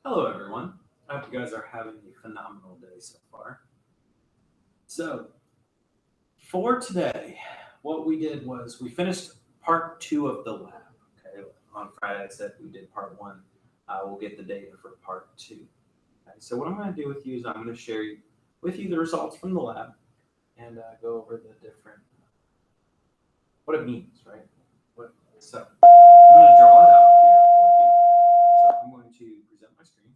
Hello, everyone. I hope you guys are having a phenomenal day so far. So, for today, what we did was we finished part 2 of the lab. Okay, on Friday I said we did part 1. We'll get the data for part 2. Okay, so what I'm going to do with you is I'm going to share with you the results from the lab and go over the different what it means, right? So I'm going to draw it out here for you. So I'm going to present my screen.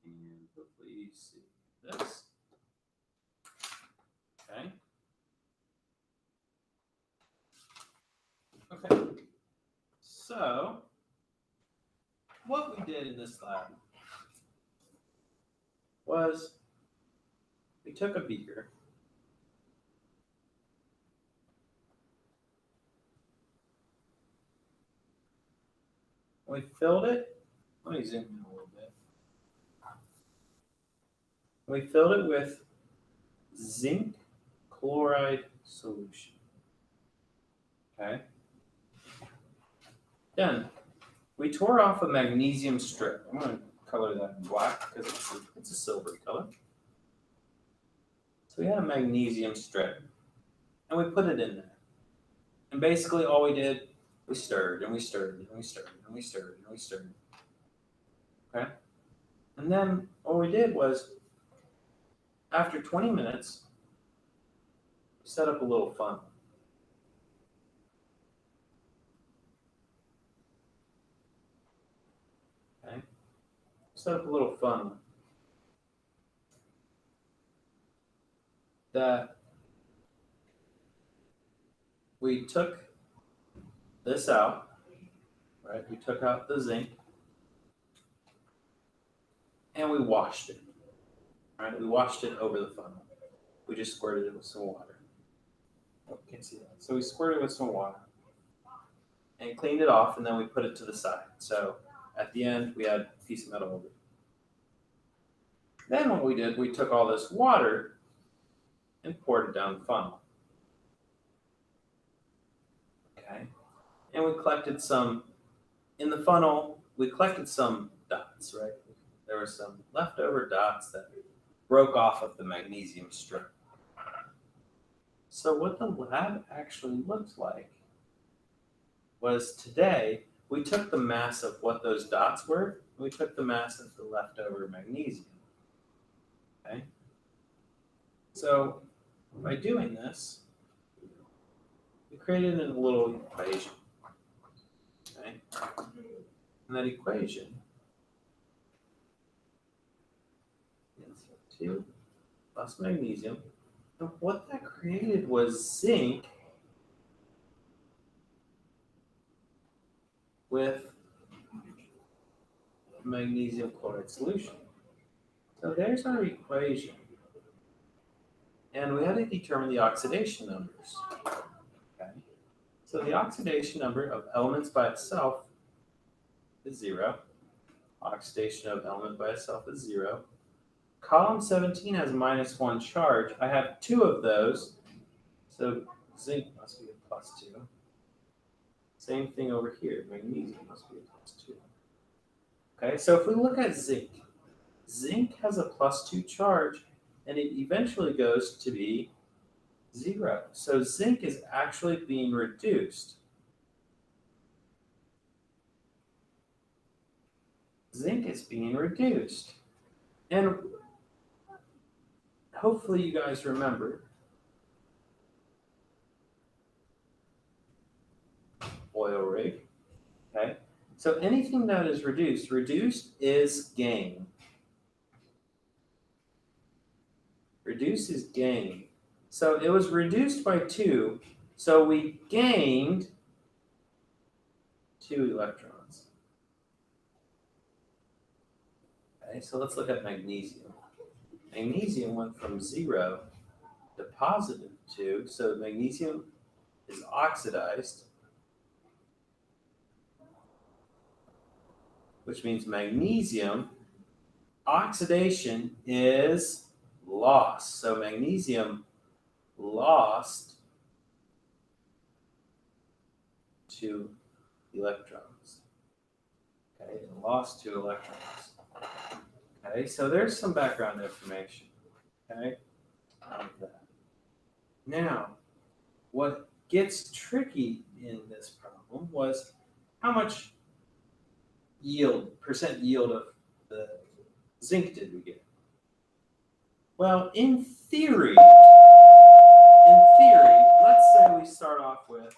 And hopefully you see this. Okay. Okay. So what we did in this lab was we took a beaker. We filled it. Let me zoom in a little bit. We filled it with zinc chloride solution. Okay. Then we tore off a magnesium strip. I'm going to color that in black because it's a silvery color. So we had a magnesium strip, and we put it in there. And basically all we did, we stirred and we stirred and we stirred and we stirred and we stirred. Okay. And then what we did was, after 20 minutes, we set up a little funnel. Okay. Set up a little funnel that we took this out, right? We took out the zinc and we washed it, right? We washed it over the funnel. We just squirted it with some water. Oh, can't see that. So we squirted it with some water and cleaned it off, and then we put it to the side. So at the end, we had a piece of metal over it. Then what we did, we took all this water and poured it down the funnel. Okay. And we collected some, in the funnel, we collected some dots, right? There were some leftover dots that broke off of the magnesium strip. So what the lab actually looked like was, today we took the mass of what those dots were, and we took the mass of the leftover magnesium. Okay? So by doing this, we created a little equation. Okay? And that equation is 2 plus magnesium. And what that created was zinc with magnesium chloride solution. So there's our equation. And we had to determine the oxidation numbers. Okay? So the oxidation number of elements by itself is 0. Oxidation of element by itself is 0. Column 17 has -1 charge. I have 2 of those, so zinc must be a +2. Same thing over here, magnesium must be a +2. Okay, so if we look at zinc, zinc has a +2 charge, and it eventually goes to be 0. So zinc is actually being reduced. Zinc is being reduced. And hopefully you guys remember oil rig. Okay, so anything that is reduced is gain. Reduce is gain. So it was reduced by 2, so we gained 2 electrons. Okay, so let's look at magnesium. Magnesium went from 0 to +2, so magnesium is oxidized, which means magnesium oxidation is lost. So magnesium lost 2 electrons. Okay, it lost 2 electrons. Okay, so there's some background information. Okay, on that. Now, what gets tricky in this problem was how much yield, percent yield of the zinc did we get? Well, in theory, let's say we start off with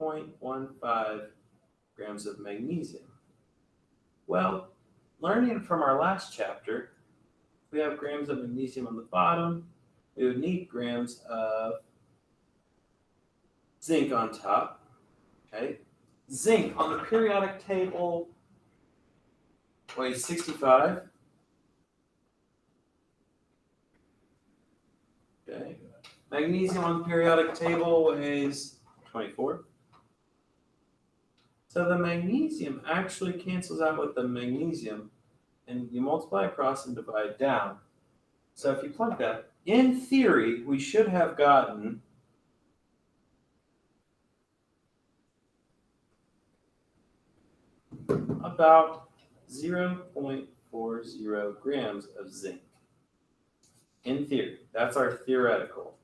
0.15 grams of magnesium. Well, learning from our last chapter, we have grams of magnesium on the bottom. We would need grams of zinc on top. Okay, zinc on the periodic table weighs 65. Okay, magnesium on the periodic table weighs 24. So the magnesium actually cancels out with the magnesium, and you multiply across and divide down. So if you plug that, in theory, we should have gotten about 0.40 grams of zinc. In theory, that's our theoretical.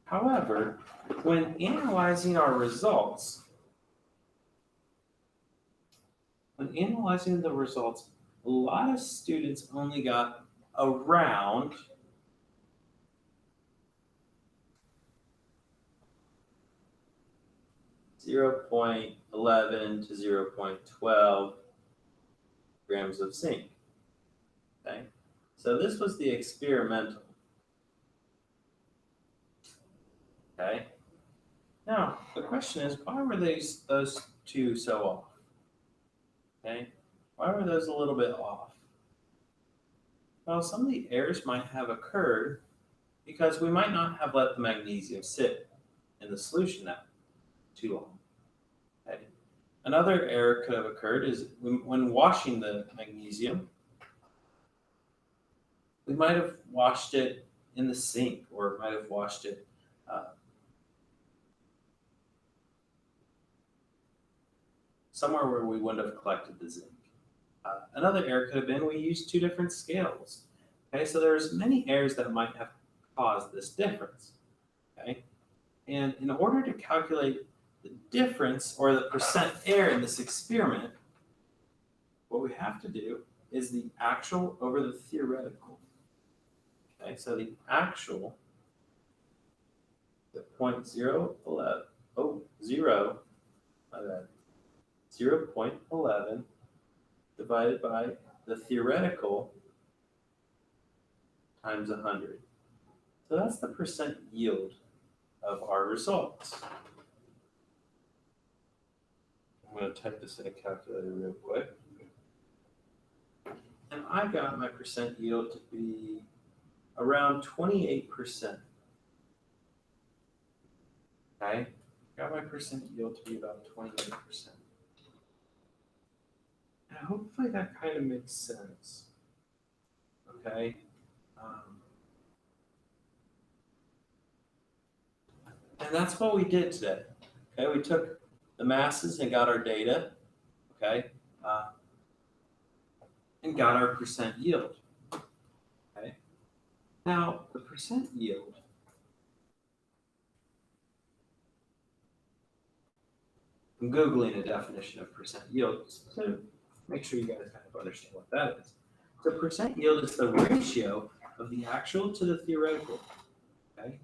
However, when analyzing our results, a lot of students only got around 0.11 to 0.12 grams of zinc. Okay, so this was the experimental. Okay, now the question is, why were those two so off? Okay, why were those a little bit off? Well, some of the errors might have occurred because we might not have let the magnesium sit in the solution that too long. Okay. Another error could have occurred is when washing the magnesium, we might have washed it in the sink, or might have washed it somewhere where we wouldn't have collected the zinc. Another error could have been we used 2 different scales. Okay, so there's many errors that might have caused this difference. Okay, and in order to calculate the difference or the percent error in this experiment, what we have to do is the actual over the theoretical. Okay, so the actual, the 0.11 divided by the theoretical times 100. So that's the percent yield of our results. I'm going to type this in a calculator real quick. And I got my percent yield to be around 28%. Okay, got my percent yield to be about 28%. And hopefully that kind of makes sense. Okay. And that's what we did today. Okay, we took the masses and got our data. Okay, and got our percent yield. Okay. Now the percent yield. I'm Googling a definition of percent yield to make sure you guys kind of understand what that is. So percent yield is the ratio of the actual to the theoretical. Okay,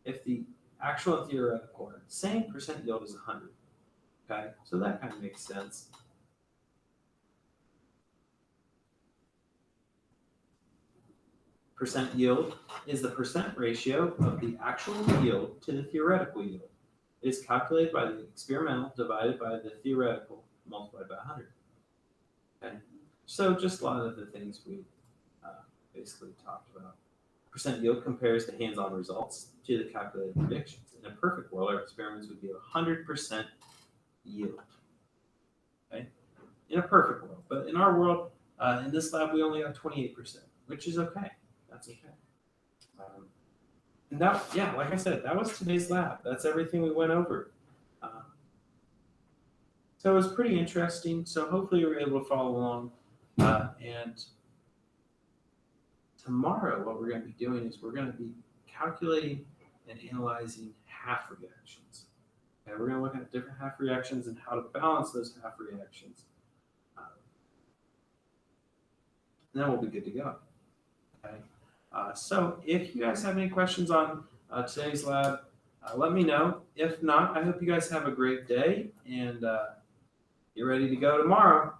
if the actual and theoretical are the same, percent yield is 100. Okay, so that kind of makes sense. Percent yield is the percent ratio of the actual yield to the theoretical yield. It is calculated by the experimental divided by the theoretical multiplied by 100. Okay, so just a lot of the things we basically talked about. Percent yield compares the hands-on results to the calculated predictions. In a perfect world, our experiments would give 100% yield. Okay, in a perfect world, but in our world, in this lab, we only got 28%, which is okay. That's okay. And that, yeah, like I said, that was today's lab. That's everything we went over. So it was pretty interesting. So hopefully you were able to follow along. And tomorrow, what we're going to be doing is we're going to be calculating and analyzing half reactions. Okay, we're going to look at different half reactions and how to balance those half reactions. And then we'll be good to go. Okay. So if you guys have any questions on today's lab, let me know. If not, I hope you guys have a great day and get ready to go tomorrow.